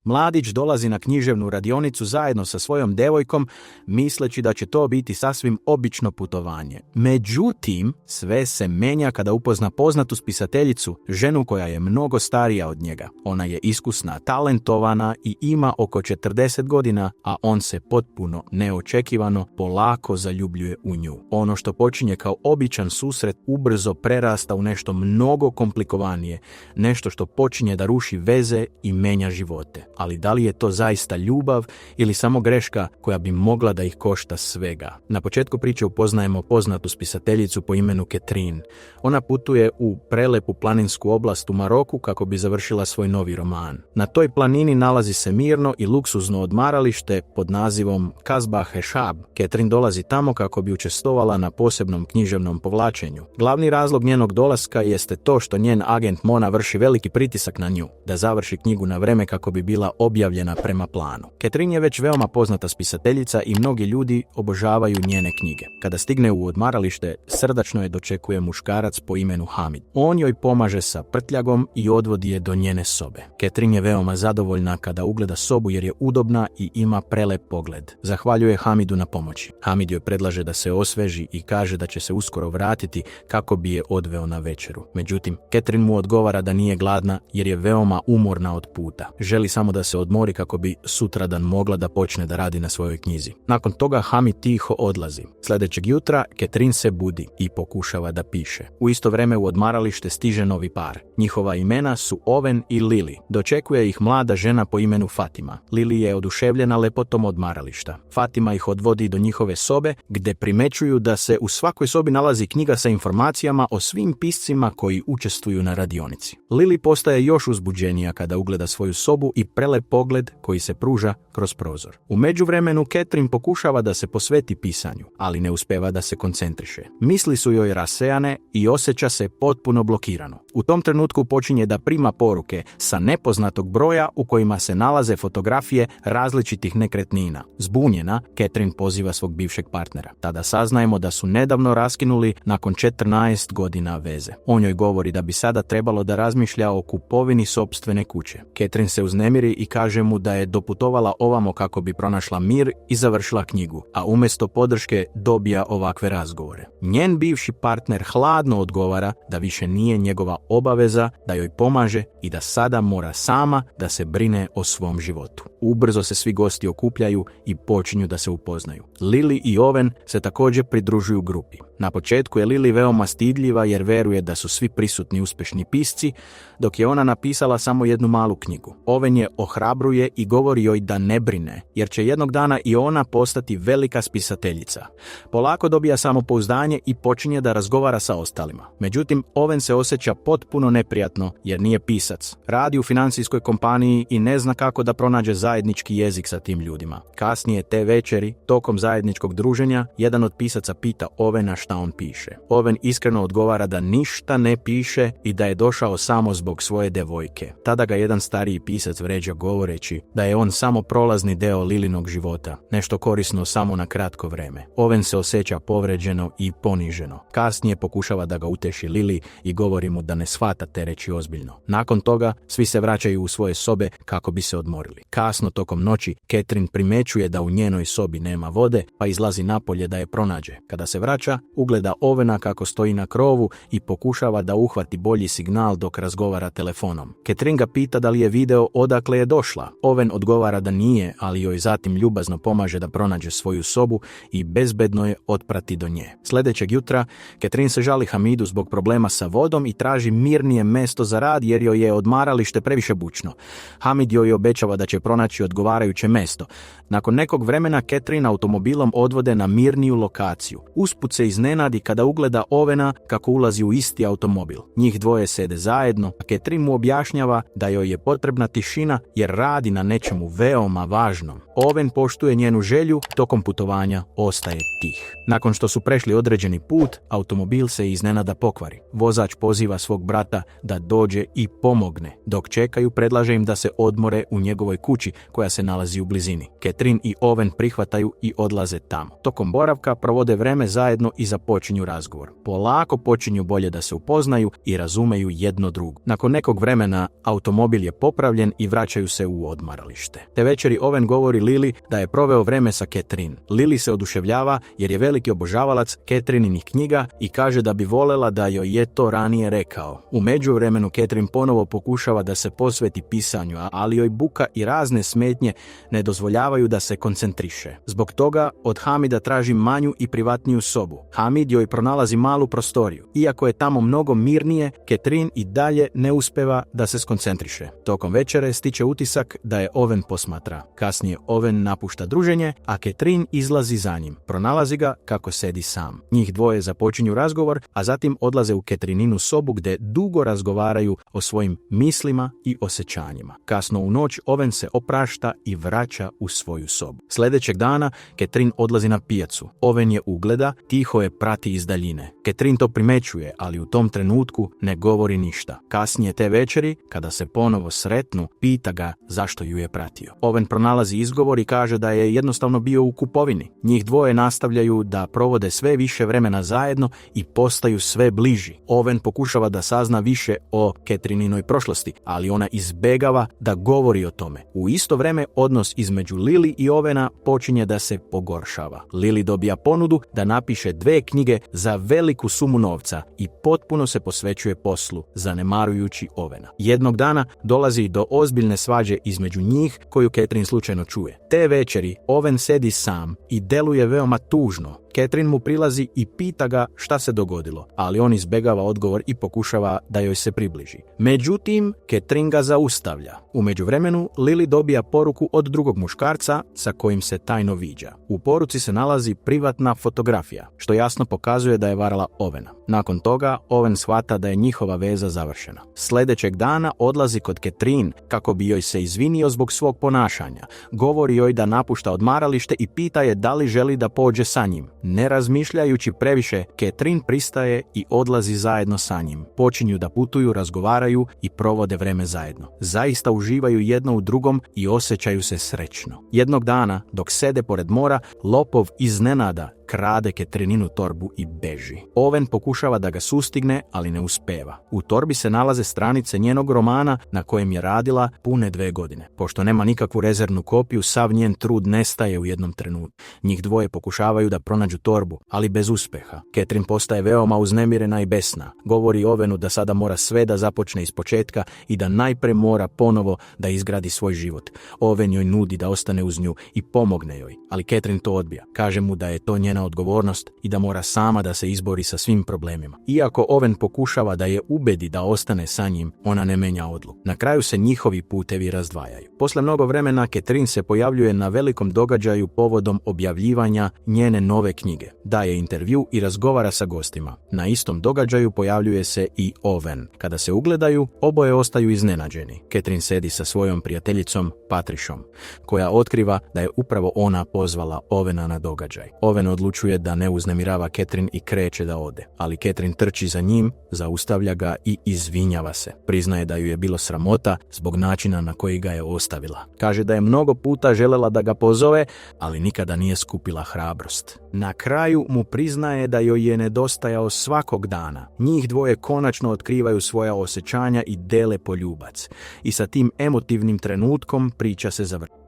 Mladić dolazi na književnu radionicu zajedno sa svojom devojkom, misleći da će to biti sasvim obično putovanje. Međutim, sve se menja kada upozna poznatu spisateljicu, ženu koja je mnogo starija od njega. Ona je iskusna, talentovana i ima oko 40 godina, a on se potpuno neočekivano polako zaljubljuje u nju. Ono što počinje kao običan susret ubrzo prerasta u nešto mnogo komplikovanije, nešto što počinje da ruši veze i menja živote. Ali da li je to zaista ljubav ili samo greška koja bi mogla da ih košta svega? Na početku priče upoznajemo poznatu spisateljicu po imenu Catherine. Ona putuje u prelepu planinsku oblast u Maroku kako bi završila svoj novi roman. Na toj planini nalazi se mirno i luksuzno odmaralište pod nazivom Kasbah Eshab. Catherine dolazi tamo kako bi učestvovala na posebnom književnom povlačenju. Glavni razlog njenog dolaska jeste to što njen agent Mona vrši veliki pritisak na nju da završi knjigu na vreme kako bi bila objavljena prema planu. Catherine je već veoma poznata spisateljica i mnogi ljudi obožavaju njene knjige. Kada stigne u odmaralište, srdačno je dočekuje muškarac po imenu Hamid. On joj pomaže sa prtljagom i odvodi je do njene sobe. Catherine je veoma zadovoljna kada ugleda sobu jer je udobna i ima prelep pogled. Zahvaljuje Hamidu na pomoći. Hamid joj predlaže da se osveži i kaže da će se uskoro vratiti kako bi je odveo na večeru. Međutim, Catherine mu odgovara da nije gladna jer je veoma umorna od puta. Želi samo da se odmori kako bi sutradan mogla da počne da radi na svojoj knjizi. Nakon toga Hamid tiho odlazi. Sljedećeg jutra Catherine se budi i pokušava da piše. U isto vreme u odmaralište stiže novi par. Njihova imena su Owen i Lily. Dočekuje ih mlada žena po imenu Fatima. Lily je oduševljena lepotom odmarališta. Fatima ih odvodi do njihove sobe gde primećuju da se u svakoj sobi nalazi knjiga sa informacijama o svim piscima koji učestvuju na radionici. Lily postaje još uzbuđenija kada ugleda svoju sobu i prelep pogled koji se pruža kroz prozor. U međuvremenu Catherine pokušava da se posveti pisanju, ali ne uspeva da se koncentriše. Misli su joj rasejane i osjeća se potpuno blokirano. U tom trenutku počinje da prima poruke sa nepoznatog broja u kojima se nalaze fotografije različitih nekretnina. Zbunjena, Catherine poziva svog bivšeg partnera. Tada saznajemo da su nedavno raskinuli nakon 14 godina veze. On joj govori da bi sada trebalo da razmišlja o kupovini sopstvene kuće. Catherine se uznemiri i kaže mu da je doputovala ovamo kako bi pronašla mir i završila knjigu, a umjesto podrške dobija ovakve razgovore. Njen bivši partner hladno odgovara da više nije njegova obaveza da joj pomaže i da sada mora sama da se brine o svom životu. Ubrzo se svi gosti okupljaju i počinju da se upoznaju. Lily i Owen se također pridružuju grupi. Na početku je Lily veoma stidljiva jer veruje da su svi prisutni uspješni pisci, dok je ona napisala samo jednu malu knjigu. Owen je ohrabruje i govori joj da ne brine, jer će jednog dana i ona postati velika spisateljica. Polako dobija samopouzdanje i počinje da razgovara sa ostalima. Međutim, Owen se osjeća potpuno neprijatno jer nije pisac. Radi u financijskoj kompaniji i ne zna kako da pronađe zajednički jezik sa tim ljudima. Kasnije te večeri, tokom zajedničkog druženja, jedan od pisaca pita Owena šta on piše. Owen iskreno odgovara da ništa ne piše i da je došao samo zbog svoje devojke. Tada ga jedan stariji pisac vređa govoreći da je on samo prolazni deo Lilinog života, nešto korisno samo na kratko vreme. Owen se osjeća povređeno i poniženo. Kasnije pokušava da ga uteši Lily i govori mu da ne shvata te reči ozbiljno. Nakon toga svi se vraćaju u svoje sobe kako bi se odmorili. Kasno tokom noći Catherine primećuje da u njenoj sobi nema vode, pa izlazi napolje da je pronađe. Kada se vraća, ugleda Owena kako stoji na krovu i pokušava da uhvati bolji signal dok razgovara telefonom. Catherine ga pita da li je video odakle je došla. Owen odgovara da nije, ali joj zatim ljubazno pomaže da pronađe svoju sobu i bezbedno je otprati do nje. Sljedećeg jutra Catherine se žali Hamidu zbog problema sa vodom i traži mirnije mesto za rad jer joj je odmaralište previše bučno. Hamid joj obećava da će pronaći odgovarajuće mesto. Nakon nekog vremena Catherine automobilom odvode na mirniju lokaciju. Usput se iznenadi kada ugleda Owena kako ulazi u isti automobil. Njih dvoje sede zajedno, a Catherine mu objašnjava da joj je potrebna tišina jer radi na nečemu veoma važnom. Owen poštuje njenu želju, tokom putovanja ostaje tih. Nakon što su prešli određeni put, automobil se iznenada pokvari. Vozač poziva svog brata da dođe i pomogne. Dok čekaju, predlaže im da se odmore u njegovoj kući koja se nalazi u blizini. Catherine i Owen prihvataju i odlaze tamo. Tokom boravka provode vreme zajedno i započinju razgovor. Polako počinju bolje da se upoznaju i razumeju jedno drugo. Nakon nekog vremena automobil je popravljen i vraćaju se u odmaralište. Te večeri Owen govori Lily da je proveo vreme sa Catherine. Lily se oduševljava jer je veliki obožavalac Catherinenih knjiga i kaže da bi volela da joj je to ranije rekao. U međuvremenu Catherine ponovo pokušava da se posveti pisanju, ali joj buka i razne smetnje ne dozvoljavaju da se koncentriše. Zbog toga od Hamida traži manju i privatniju sobu. Hamid joj pronalazi malu prostoriju. Iako je tamo mnogo mirnije, Catherine i dalje ne uspeva da se skoncentriše. Tokom večere stiče utisak da je Owen posmatra. Kasnije Owen napušta druženje, a Catherine izlazi za njim. Pronalazi ga kako sedi sam. Njih dvoje započinju razgovor, a zatim odlaze u Catherininu sobu gdje dugo razgovaraju o svojim mislima i osjećanjima. Kasno u noć Owen se oprašta i vraća u svoju sobu. Sljedećeg dana Catherine odlazi na pijacu. Owen je ugleda, tiho je prati iz daljine. Catherine to primećuje, ali u tom trenutku ne govori ništa. Kasnije te večeri, kada se ponovo sretnu, pita ga zašto ju je pratio. Owen pronalazi izgovor i kaže da je jednostavno bio u kupovini. Njih dvoje nastavljaju da provode sve više vremena zajedno i postaju sve bliži. Owen pokušava da sazna više o Catherininoj prošlosti, ali ona izbegava da govori o tome. U isto vrijeme odnos između Lily i Owena počinje da se pogoršava. Lily dobija ponudu da napiše 2 knjige za veliku sumu novca i potpuno se posvećuje poslu, zanemarujući Owena. Jednog dana dolazi do ozbiljne svađe između njih koju Catherine slučajno čuje. Te večeri Owen sedi sam i deluje veoma tužno. Catherine mu prilazi i pita ga šta se dogodilo, ali on izbegava odgovor i pokušava da joj se približi. Međutim, Catherine ga zaustavlja. U međuvremenu, Lily dobija poruku od drugog muškarca sa kojim se tajno viđa. U poruci se nalazi privatna fotografija, što jasno pokazuje da je varala Owena. Nakon toga, Owen shvata da je njihova veza završena. Sljedećeg dana odlazi kod Catherine kako bi joj se izvinio zbog svog ponašanja. Govori joj da napušta odmaralište i pita je da li želi da pođe sa njim. Ne razmišljajući previše, Catherine pristaje i odlazi zajedno sa njim. Počinju da putuju, razgovaraju i provode vreme zajedno. Zaista uživaju jedno u drugom i osjećaju se srećno. Jednog dana, dok sede pored mora, lopov iznenada krade Catherininu torbu i beži. Owen pokušava da ga sustigne, ali ne uspeva. U torbi se nalaze stranice njenog romana na kojem je radila pune 2 godine. Pošto nema nikakvu rezervnu kopiju, sav njen trud nestaje u jednom trenutku. Njih dvoje pokušavaju da pronađu torbu, ali bez uspjeha. Catherine postaje veoma uznemirena i besna. Govori Owenu da sada mora sve da započne ispočetka i da najpre mora ponovo da izgradi svoj život. Owen joj nudi da ostane uz nju i pomogne joj, ali Catherine to odbija. Kaže mu da je to njena odgovornost i da mora sama da se izbori sa svim problemima. Iako Owen pokušava da je ubedi da ostane sa njim, ona ne menja odluku. Na kraju se njihovi putevi razdvajaju. Posle mnogo vremena Catherine se pojavljuje na velikom događaju povodom objavljivanja njene nove knjige. Daje intervju i razgovara sa gostima. Na istom događaju pojavljuje se i Owen. Kada se ugledaju, oboje ostaju iznenađeni. Catherine sedi sa svojom prijateljicom Patriciom, koja otkriva da je upravo ona pozvala Owena na događaj. Owen odlučuje da ne uznemirava Catherine i kreće da ode, ali Catherine trči za njim, zaustavlja ga i izvinjava se. Priznaje da ju je bilo sramota zbog načina na koji ga je ostavila. Kaže da je mnogo puta želela da ga pozove, ali nikada nije skupila hrabrost. Na kraju mu priznaje da joj je nedostajao svakog dana. Njih dvoje konačno otkrivaju svoja osjećanja i dele poljubac. I sa tim emotivnim trenutkom priča se završava.